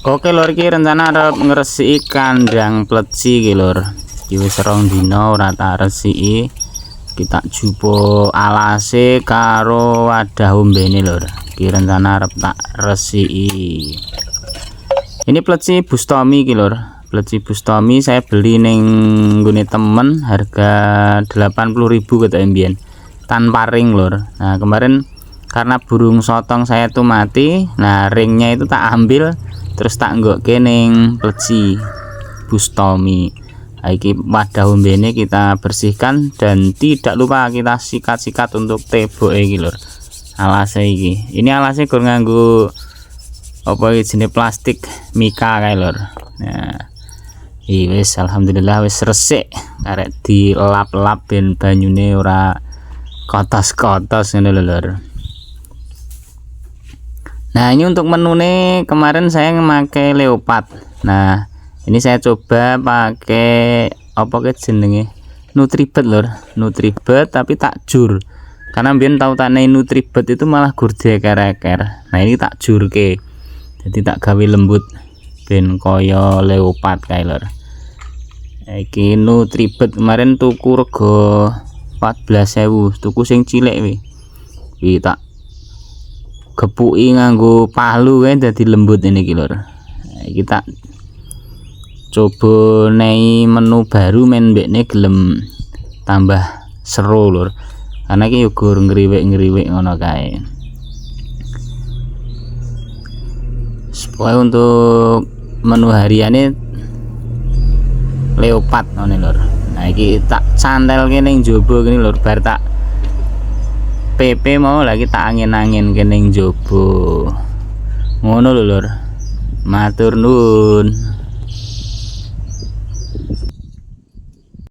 Oke lor, iki rencana arep ngresiki kandang pleci iki lor. Iki wis rong dina ora tak resiki. Kita jupo alase karo wadah ombene lor. Iki rencana arep tak resiki. Ini pleci Bustomi iki lor. Pleci Bustomi saya beli ning nggone temen harga 80.000 kata mbiyen. Tanpa ring lor. Nah, kemarin karena burung sotong saya tuh mati, nah ringnya itu tak ambil terus tak nggokke ning pleci Bustomi. Iki wadah ombene kita bersihkan dan tidak lupa kita sikat-sikat untuk teboke iki lur. Alase iki. Ini alase gur nganggo apa iki jenis plastik mika kae lur. Nah, iki wis alhamdulillah wis resik arek dilap-lap ben banyune ora kotos-kotos ngene lho lur. Nah, ini untuk menune kemarin saya memakai leopard. Nah, ini saya coba pakai apa ke jenenge Nutribet lur. Nutribet tapi tak jur. Karena mbiyen tau tak Nutribet itu malah gur deker-eker. Nah, ini tak jurke. Jadi tak gawe lembut ben kaya leopard kae lur. Iki Nutribet kemarin tuku rego 14.000, tuku sing cilik wi. Iki tak gepuki nganggo palu kae dadi lembut ini iki lur. Nah, kita coba nei menu baru men mbekne gelem tambah seru lur. Karena iki yo gur ngriwik-ngriwik ngono kae. Supaya untuk menu hariane leopard ngene lur. Nah, iki tak cantelke ning njaba kene lur bar tak PP mau lagi tak angin-angin kening jobo ngono lho lur. Matur nuwun.